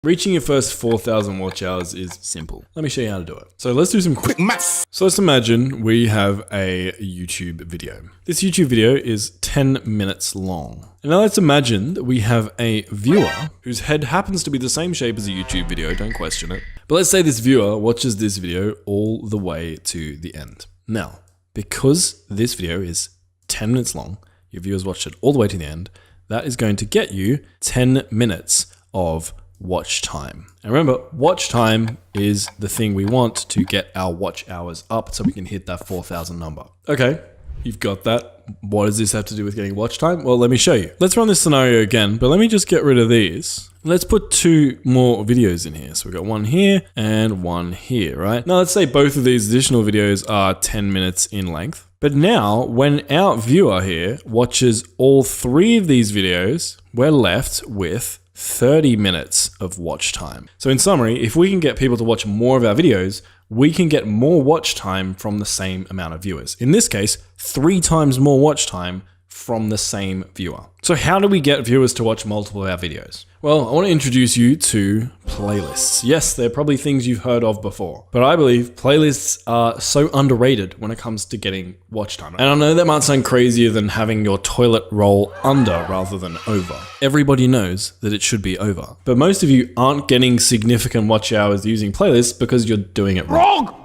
Reaching your first 4,000 watch hours is simple. Let me show you how to do it. So let's do some quick maths. So let's imagine we have a YouTube video. This YouTube video is 10 minutes long. And now let's imagine that we have a viewer whose head happens to be the same shape as a YouTube video, don't question it. But let's say this viewer watches this video all the way to the end. Now, because this video is 10 minutes long, your viewers watched it all the way to the end, that is going to get you 10 minutes of watch time. And remember, watch time is the thing we want to get our watch hours up so we can hit that 4,000 number. Okay, you've got that. What does this have to do with getting watch time? Well, let me show you. Let's run this scenario again, but let me just get rid of these. Let's put 2 more videos in here. So we've got one here and one here, right? Now let's say both of these additional videos are 10 minutes in length. But now when our viewer here watches all 3 of these videos, we're left with 30 minutes of watch time. So in summary, if we can get people to watch more of our videos, we can get more watch time from the same amount of viewers. In this case, 3 times more watch time from the same viewer. So how do we get viewers to watch multiple of our videos? Well, I want to introduce you to playlists. Yes, they're probably things you've heard of before, but I believe playlists are so underrated when it comes to getting watch time. And I know that might sound crazier than having your toilet roll under rather than over. Everybody knows that it should be over, but most of you aren't getting significant watch hours using playlists because you're doing it wrong.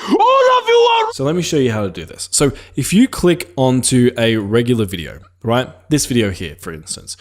All of you are. So let me show you how to do this. So if you click onto a regular video, right? This video here, for instance,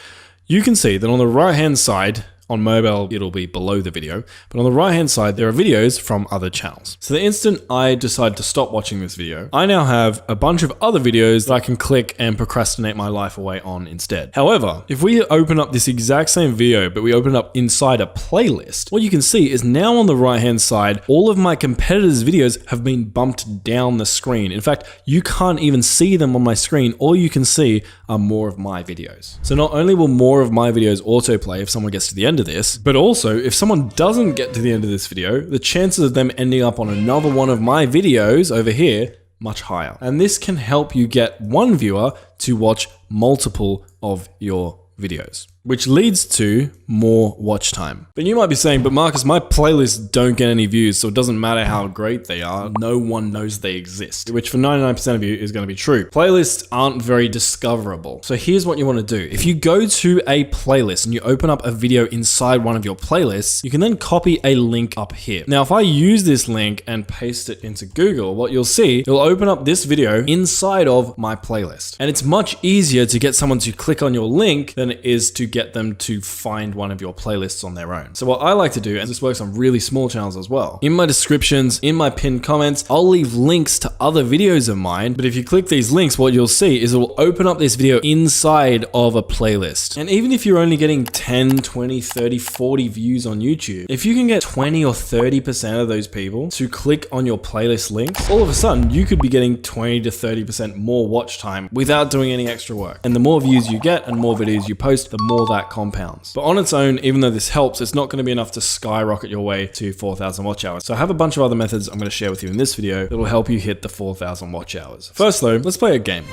you can see that on the right-hand side, on mobile, it'll be below the video, but on the right-hand side, there are videos from other channels. So the instant I decide to stop watching this video, I now have a bunch of other videos that I can click and procrastinate my life away on instead. However, if we open up this exact same video, but we open it up inside a playlist, what you can see is now on the right-hand side, all of my competitors' videos have been bumped down the screen. In fact, you can't even see them on my screen. All you can see are more of my videos. So not only will more of my videos autoplay if someone gets to the end of this, but also if someone doesn't get to the end of this video, the chances of them ending up on another one of my videos over here, much higher. And this can help you get one viewer to watch multiple of your videos, which leads to more watch time. But you might be saying, but Marcus, my playlists don't get any views, so it doesn't matter how great they are. No one knows they exist, which for 99% of you is going to be true. Playlists aren't very discoverable. So here's what you want to do. If you go to a playlist and you open up a video inside one of your playlists, you can then copy a link up here. Now, if I use this link and paste it into Google, what you'll see, it'll open up this video inside of my playlist. And it's much easier to get someone to click on your link than it is to get them to find one of your playlists on their own. So what I like to do, and this works on really small channels as well, in my descriptions, in my pinned comments, I'll leave links to other videos of mine. But if you click these links, what you'll see is it will open up this video inside of a playlist. And even if you're only getting 10, 20, 30, 40 views on YouTube, if you can get 20 or 30% of those people to click on your playlist links, all of a sudden you could be getting 20 to 30% more watch time without doing any extra work. And the more views you get and more videos you post, the more that compounds. But on its own, even though this helps, it's not going to be enough to skyrocket your way to 4,000 watch hours. So I have a bunch of other methods I'm going to share with you in this video that will help you hit the 4,000 watch hours. First though, let's play a game.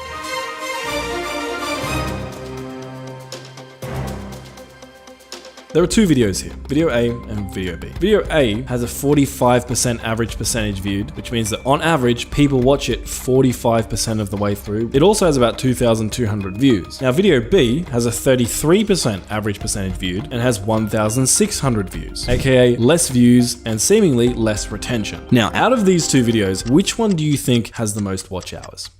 There are 2 videos here, video A and video B. Video A has a 45% average percentage viewed, which means that on average, people watch it 45% of the way through. It also has about 2,200 views. Now video B has a 33% average percentage viewed and has 1,600 views, aka less views and seemingly less retention. Now out of these 2 videos, which one do you think has the most watch hours?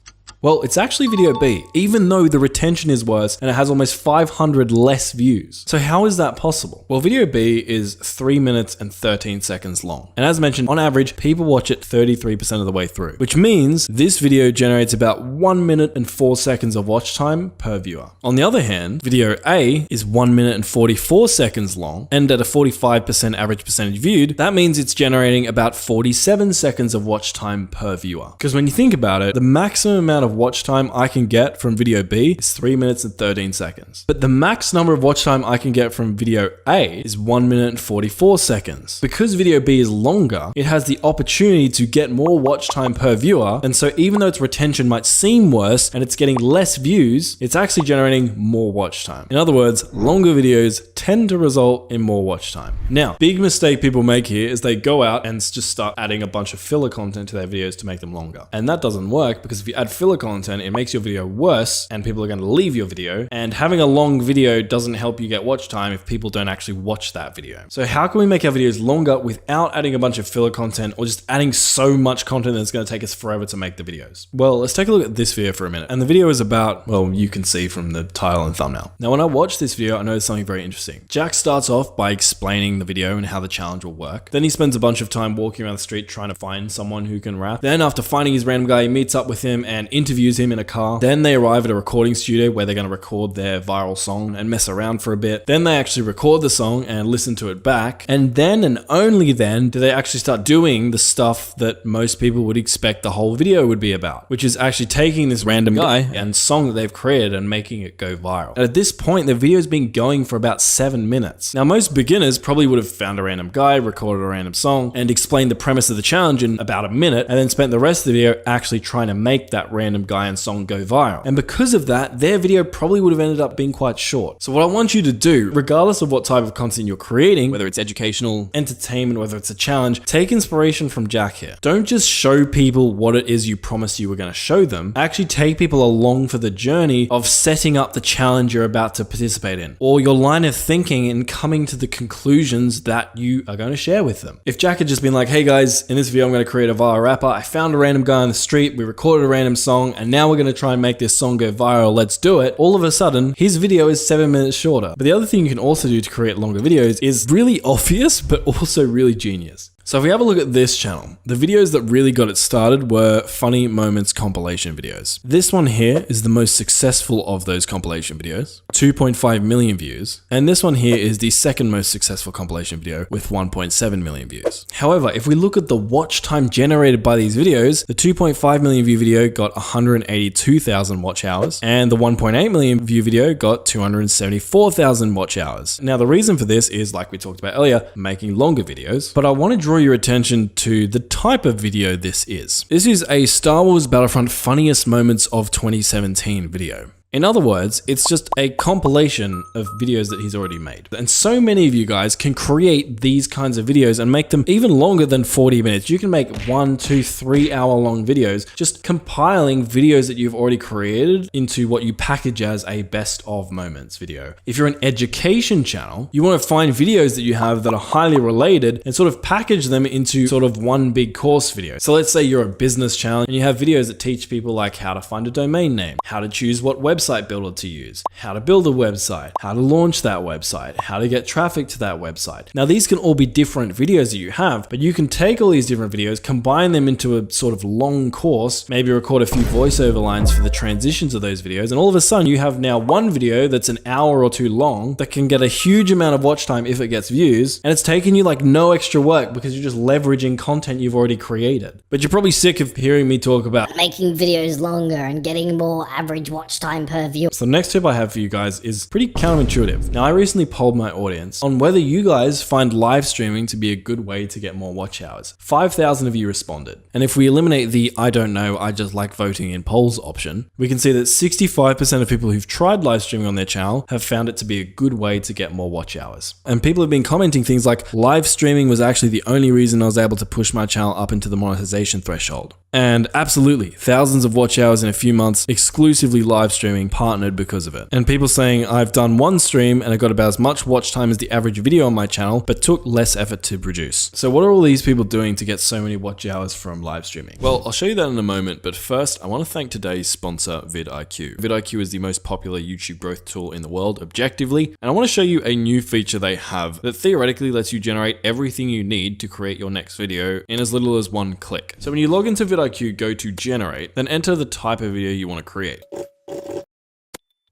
Well, it's actually video B, even though the retention is worse and it has almost 500 less views. So how is that possible? Well, video B is 3 minutes and 13 seconds long. And as mentioned, on average, people watch it 33% of the way through, which means this video generates about 1 minute and 4 seconds of watch time per viewer. On the other hand, video A is 1 minute and 44 seconds long, and at a 45% average percentage viewed, that means it's generating about 47 seconds of watch time per viewer. Because when you think about it, the maximum amount of of watch time I can get from video B is 3 minutes and 13 seconds. But the max number of watch time I can get from video A is 1 minute and 44 seconds. Because video B is longer, it has the opportunity to get more watch time per viewer, and so even though its retention might seem worse and it's getting less views, it's actually generating more watch time. In other words, longer videos tend to result in more watch time. Now, big mistake people make here is they go out and just start adding a bunch of filler content to their videos to make them longer. And that doesn't work, because if you add filler content, it makes your video worse and people are going to leave your video. And having a long video doesn't help you get watch time if people don't actually watch that video. So how can we make our videos longer without adding a bunch of filler content or just adding so much content that it's going to take us forever to make the videos? Well, let's take a look at this video for a minute. And the video is about, well, you can see from the title and thumbnail. Now, when I watched this video, I noticed something very interesting. Jack starts off by explaining the video and how the challenge will work. Then he spends a bunch of time walking around the street trying to find someone who can rap. Then after finding his random guy, he meets up with him and interviews him in a car. Then they arrive at a recording studio where they're going to record their viral song and mess around for a bit. Then they actually record the song and listen to it back. And then and only then do they actually start doing the stuff that most people would expect the whole video would be about, which is actually taking this random guy and song that they've created and making it go viral. And at this point, the video's been going for about 7 minutes. Now, most beginners probably would have found a random guy, recorded a random song, and explained the premise of the challenge in about a minute, and then spent the rest of the video actually trying to make that random guy and song go viral. And because of that, their video probably would have ended up being quite short. So what I want you to do, regardless of what type of content you're creating, whether it's educational, entertainment, whether it's a challenge, take inspiration from Jack here. Don't just show people what it is you promised you were going to show them. Actually take people along for the journey of setting up the challenge you're about to participate in, or your line of thinking and coming to the conclusions that you are going to share with them. If Jack had just been like, hey guys, in this video I'm going to create a viral rapper, I found a random guy on the street, we recorded a random song, and now we're going to try and make this song go viral, let's do it. All of a sudden, his video is 7 minutes shorter. But the other thing you can also do to create longer videos is really obvious, but also really genius. So if we have a look at this channel, the videos that really got it started were funny moments compilation videos. This one here is the most successful of those compilation videos, 2.5 million views. And this one here is the second most successful compilation video with 1.7 million views. However, if we look at the watch time generated by these videos, the 2.5 million view video got 182,000 watch hours, and the 1.8 million view video got 274,000 watch hours. Now, the reason for this is, like we talked about earlier, making longer videos, but I want to draw your attention to the type of video this is. This is a Star Wars Battlefront funniest moments of 2017 video. In other words, it's just a compilation of videos that he's already made. And so many of you guys can create these kinds of videos and make them even longer than 40 minutes. You can make 1, 2, 3 hour long videos, just compiling videos that you've already created into what you package as a best of moments video. If you're an education channel, you want to find videos that you have that are highly related and sort of package them into sort of one big course video. So let's say you're a business channel and you have videos that teach people like how to find a domain name, how to choose what website builder to use, how to build a website, how to launch that website, how to get traffic to that website. Now, these can all be different videos that you have, but you can take all these different videos, combine them into a sort of long course, maybe record a few voiceover lines for the transitions of those videos, and all of a sudden you have now one video that's an hour or two long that can get a huge amount of watch time if it gets views, and it's taking you like no extra work because you're just leveraging content you've already created. But you're probably sick of hearing me talk about making videos longer and getting more average watch time per view. So the next tip I have for you guys is pretty counterintuitive. Now, I recently polled my audience on whether you guys find live streaming to be a good way to get more watch hours. 5,000 of you responded. And if we eliminate the I don't know, I just like voting in polls option, we can see that 65% of people who've tried live streaming on their channel have found it to be a good way to get more watch hours. And people have been commenting things like, live streaming was actually the only reason I was able to push my channel up into the monetization threshold. And absolutely, thousands of watch hours in a few months, exclusively live streaming, partnered because of it. And people saying, I've done one stream and I got about as much watch time as the average video on my channel, but took less effort to produce. So what are all these people doing to get so many watch hours from live streaming? Well, I'll show you that in a moment, but first, I want to thank today's sponsor, vidIQ. vidIQ is the most popular YouTube growth tool in the world, objectively, and I want to show you a new feature they have that theoretically lets you generate everything you need to create your next video in as little as one click. So when you log into vidIQ, go to generate, then enter the type of video you want to create.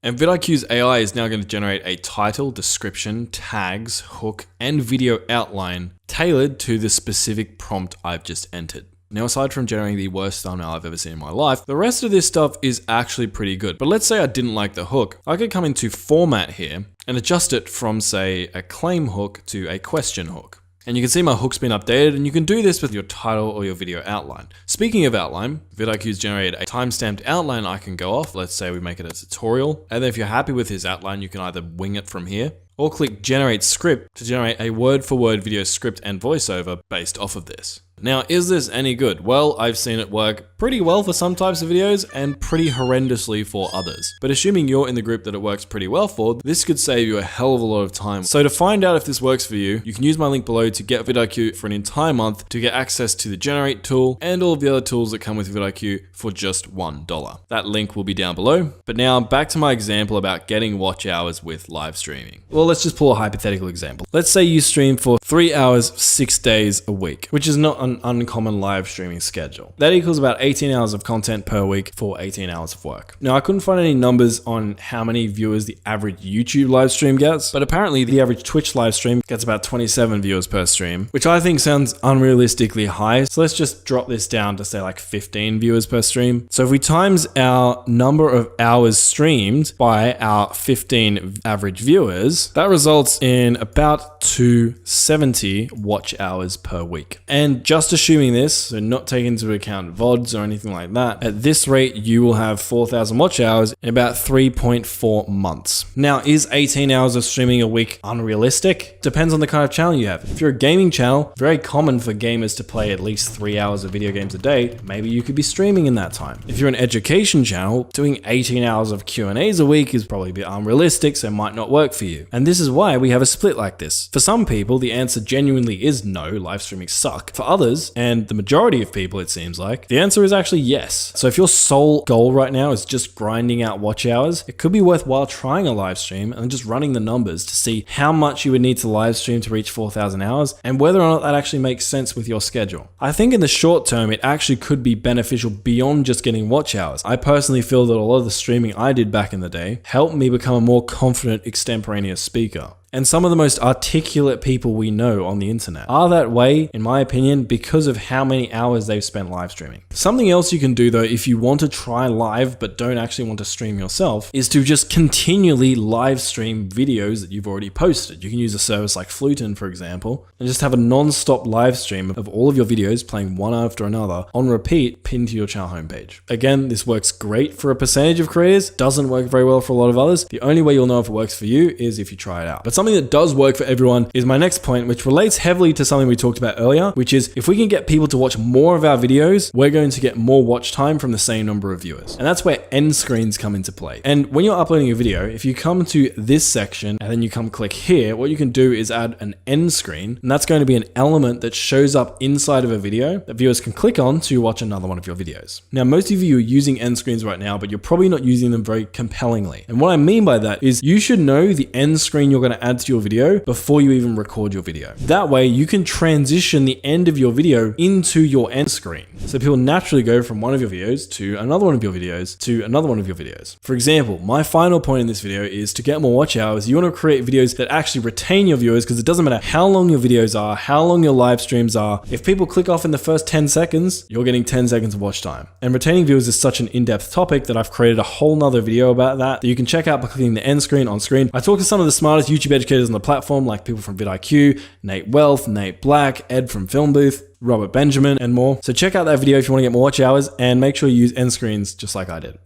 And vidIQ's AI is now going to generate a title, description, tags, hook, and video outline tailored to the specific prompt I've just entered. Now, aside from generating the worst thumbnail I've ever seen in my life, the rest of this stuff is actually pretty good. But let's say I didn't like the hook. I could come into format here and adjust it from, say, a claim hook to a question hook. And you can see my hook's been updated, and you can do this with your title or your video outline. Speaking of outline, vidIQ's generated a timestamped outline I can go off. Let's say we make it a tutorial. And then if you're happy with his outline, you can either wing it from here or click generate script to generate a word-for-word video script and voiceover based off of this. Now, is this any good? Well, I've seen it work pretty well for some types of videos and pretty horrendously for others. But assuming you're in the group that it works pretty well for, this could save you a hell of a lot of time. So to find out if this works for you, you can use my link below to get vidIQ for an entire month to get access to the generate tool and all of the other tools that come with vidIQ for just $1. That link will be down below. But now back to my example about getting watch hours with live streaming. Well, let's just pull a hypothetical example. Let's say you stream for 3 hours, 6 days a week, which is not an uncommon live streaming schedule. That equals about 18 hours of content per week for 18 hours of work. Now, I couldn't find any numbers on how many viewers the average YouTube live stream gets, but apparently the average Twitch live stream gets about 27 viewers per stream, which I think sounds unrealistically high. So let's just drop this down to say like 15 viewers per stream. So if we times our number of hours streamed by our 15 average viewers, that results in about 270 watch hours per week. And just assuming this, so not taking into account VODs or anything like that, at this rate, you will have 4,000 watch hours in about 3.4 months. Now, is 18 hours of streaming a week unrealistic? Depends on the kind of channel you have. If you're a gaming channel, very common for gamers to play at least 3 hours of video games a day. Maybe you could be streaming in that time. If you're an education channel, doing 18 hours of Q&As a week is probably a bit unrealistic, so it might not work for you. And this is why we have a split like this. For some people, the answer genuinely is no, live streaming suck. For others, and the majority of people it seems like, the answer is actually yes. So if your sole goal right now is just grinding out watch hours, it could be worthwhile trying a live stream and just running the numbers to see how much you would need to live stream to reach 4,000 hours and whether or not that actually makes sense with your schedule. I think in the short term, it actually could be beneficial beyond just getting watch hours. I personally feel that a lot of the streaming I did back in the day helped me become a more confident extemporaneous speaker. And some of the most articulate people we know on the internet are that way, in my opinion, because of how many hours they've spent live streaming. Something else you can do though, if you want to try live but don't actually want to stream yourself, is to just continually live stream videos that you've already posted. You can use a service like Flutin, for example, and just have a non-stop live stream of all of your videos playing one after another on repeat pinned to your channel homepage. Again, this works great for a percentage of creators, doesn't work very well for a lot of others. The only way you'll know if it works for you is if you try it out. But something that does work for everyone is my next point, which relates heavily to something we talked about earlier, which is if we can get people to watch more of our videos, we're going to get more watch time from the same number of viewers. And that's where end screens come into play. And when you're uploading a video, if you come to this section and then you come click here, what you can do is add an end screen, and that's going to be an element that shows up inside of a video that viewers can click on to watch another one of your videos. Now, most of you are using end screens right now, but you're probably not using them very compellingly. And what I mean by that is you should know the end screen you're going to add to your video before you even record your video. That way you can transition the end of your video into your end screen. So people naturally go from one of your videos to another one of your videos to another one of your videos. For example, my final point in this video is to get more watch hours, you want to create videos that actually retain your viewers, because it doesn't matter how long your videos are, how long your live streams are. If people click off in the first 10 seconds, you're getting 10 seconds of watch time. And retaining viewers is such an in-depth topic that I've created a whole nother video about that you can check out by clicking the end screen on screen. I talk to some of the smartest YouTube educators on the platform, like people from vidIQ, Nate Wealth, Nate Black, Ed from Film Booth, Robert Benjamin, and more. So check out that video if you want to get more watch hours, and make sure you use end screens just like I did.